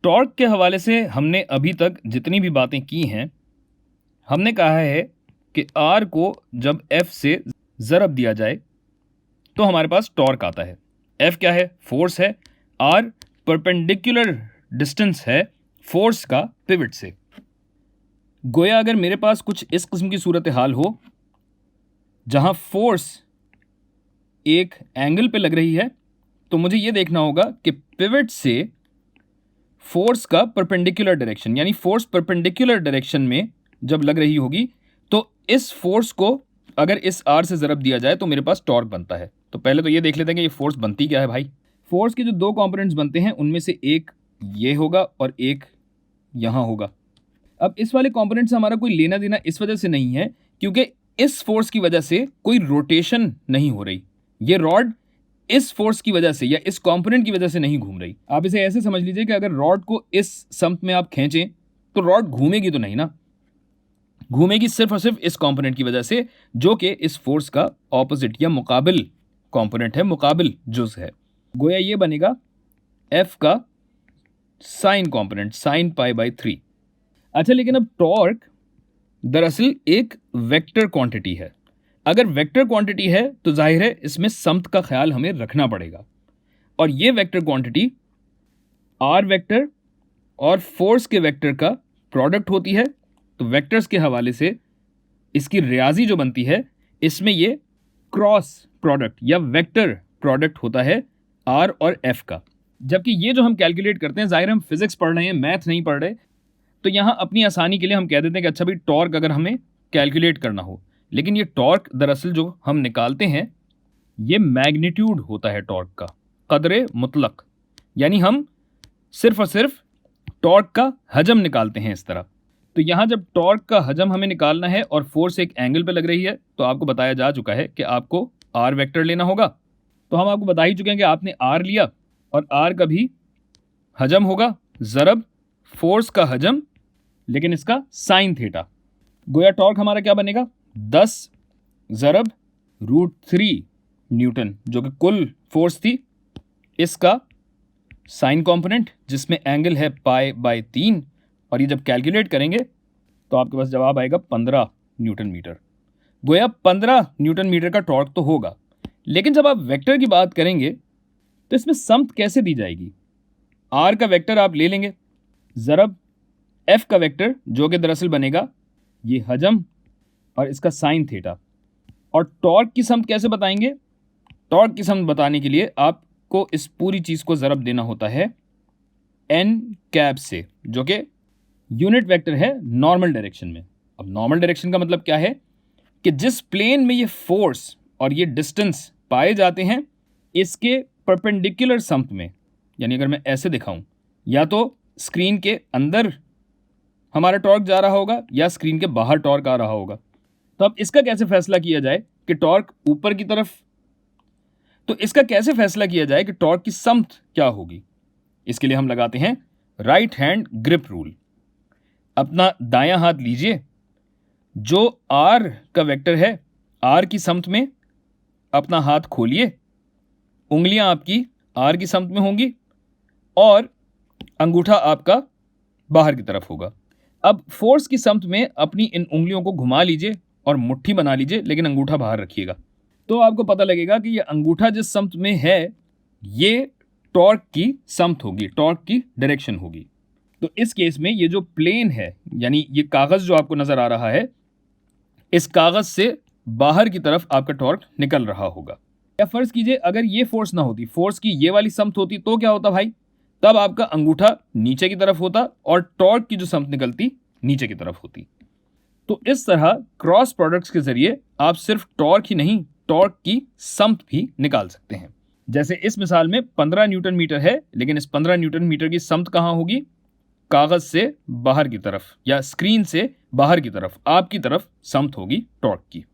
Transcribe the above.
Torque के हवाले से हमने अभी तक जितनी भी बातें की हैं, हमने कहा है कि आर को जब एफ से ज़रब दिया जाए तो हमारे पास टॉर्क आता है। एफ क्या है? फोर्स है। आर परपेंडिकुलर डिस्टेंस है फोर्स का पिवट से। गोया अगर मेरे पास कुछ इस किस्म की सूरत हाल हो जहां फोर्स एक एंगल पे लग रही है, तो मुझे ये देखना होगा कि पिवट से फोर्स का परपेंडिकुलर डायरेक्शन, यानी फोर्स परपेंडिकुलर डायरेक्शन में जब लग रही होगी तो इस फोर्स को अगर इस आर से ज़रब दिया जाए तो मेरे पास टॉर्क बनता है। तो पहले तो ये देख लेते हैं कि ये फोर्स बनती क्या है भाई। फोर्स के जो दो कंपोनेंट्स बनते हैं उनमें से एक ये होगा और एक यहाँ होगा। अब इस वाले कंपोनेंट से हमारा कोई लेना देना इस वजह से नहीं है क्योंकि इस फोर्स की वजह से कोई रोटेशन नहीं हो रही। ये रॉड इस फोर्स की वजह से या इस कंपोनेंट की वजह से नहीं घूम रही। आप इसे ऐसे समझ लीजिए कि अगर रॉड को इस समत में आप खींचें तो रॉड घूमेगी तो नहीं ना, घूमेगी सिर्फ और सिर्फ इस कंपोनेंट की वजह से जो कि इस फोर्स का ऑपोजिट या मुकाबिल कंपोनेंट है, मुकाबिल जुज है। गोया ये बनेगा एफ का sign component, sine pi by 3। अच्छा, लेकिन अब टॉर्क दरअसल एक वेक्टर क्वांटिटी है। अगर वेक्टर क्वांटिटी है तो जाहिर है इसमें समत का ख्याल हमें रखना पड़ेगा, और ये वेक्टर क्वांटिटी आर वेक्टर और फोर्स के वेक्टर का प्रोडक्ट होती है। तो वेक्टर्स के हवाले से इसकी रियाजी जो बनती है, इसमें ये क्रॉस प्रोडक्ट या वेक्टर प्रोडक्ट होता है आर और एफ का। जबकि ये जो हम कैलकुलेट करते हैं, जाहिर हम फिजिक्स पढ़ रहे हैं, मैथ नहीं पढ़ रहे, तो यहाँ अपनी आसानी के लिए हम कह देते हैं कि अच्छा भाई टॉर्क अगर हमें कैलकुलेट करना हो, लेकिन ये टॉर्क दरअसल जो हम निकालते हैं ये मैग्नीट्यूड होता है टॉर्क का, कदरे मुतलक, यानी हम सिर्फ और सिर्फ टॉर्क का हजम निकालते हैं इस तरह। तो यहाँ जब टॉर्क का हजम हमें निकालना है और फोर्स एक एंगल पे लग रही है, तो आपको बताया जा चुका है कि आपको आर वेक्टर लेना होगा। तो हम आपको बता ही चुके हैं कि आपने आर लिया और आर का भी हजम होगा ज़रब फोर्स का हजम, लेकिन इसका साइन थीटा। गोया टॉर्क हमारा क्या बनेगा? 10 ज़रब √3 न्यूटन, जो कि कुल फोर्स थी, इसका साइन कंपोनेंट जिसमें एंगल है पाई बाई 3, और ये जब कैलकुलेट करेंगे तो आपके पास जवाब आएगा 15 न्यूटन मीटर। गोया 15 न्यूटन मीटर का टॉर्क तो होगा, लेकिन जब आप वेक्टर की बात करेंगे तो इसमें समत कैसे दी जाएगी? आर का वेक्टर आप ले लेंगे ज़रब एफ का वेक्टर, जो कि दरअसल बनेगा ये हजम और इसका साइन थीटा। और टॉर्क की समत कैसे बताएंगे? टॉर्क की समत बताने के लिए आपको इस पूरी चीज़ को ज़रब देना होता है एन कैप से, जो कि यूनिट वेक्टर है नॉर्मल डायरेक्शन में। अब नॉर्मल डायरेक्शन का मतलब क्या है कि जिस प्लेन में ये फोर्स और ये डिस्टेंस पाए जाते हैं, इसके परपेंडिकुलर समत में, यानी अगर मैं ऐसे दिखाऊं, या तो स्क्रीन के अंदर हमारा टॉर्क जा रहा होगा या स्क्रीन के बाहर टॉर्क आ रहा होगा। तो अब इसका कैसे फैसला किया जाए कि टॉर्क ऊपर की तरफ, तो इसका कैसे फैसला किया जाए कि टॉर्क की समत क्या होगी? इसके लिए हम लगाते हैं राइट हैंड ग्रिप रूल। अपना दायां हाथ लीजिए, जो आर का वेक्टर है, आर की समत में अपना हाथ खोलिए, उंगलियां आपकी आर की समत में होंगी और अंगूठा आपका बाहर की तरफ होगा। अब फोर्स की समत में अपनी इन उंगलियों को घुमा लीजिए और मुट्ठी बना लीजिए, लेकिन अंगूठा बाहर रखिएगा। तो आपको पता लगेगा कि ये अंगूठा जिस समत में है ये टॉर्क की समत होगी, टॉर्क की डायरेक्शन होगी। तो इस केस में ये जो प्लेन है, यानी ये कागज़ जो आपको नज़र आ रहा है, इस कागज़ से बाहर की तरफ आपका टॉर्क निकल रहा होगा। या फ़र्ज़ कीजिए अगर ये फोर्स ना होती, फोर्स की ये वाली समत होती, तो क्या होता भाई? तब आपका अंगूठा नीचे की तरफ होता और टॉर्क की जो समत निकलती नीचे की तरफ होती। तो इस तरह क्रॉस प्रोडक्ट्स के ज़रिए आप सिर्फ टॉर्क ही नहीं, टॉर्क की समत भी निकाल सकते हैं। जैसे इस मिसाल में 15 न्यूटन मीटर है, लेकिन इस 15 न्यूटन मीटर की समत कहाँ होगी? कागज़ से बाहर की तरफ या स्क्रीन से बाहर की तरफ, आपकी तरफ समत होगी टॉर्क की।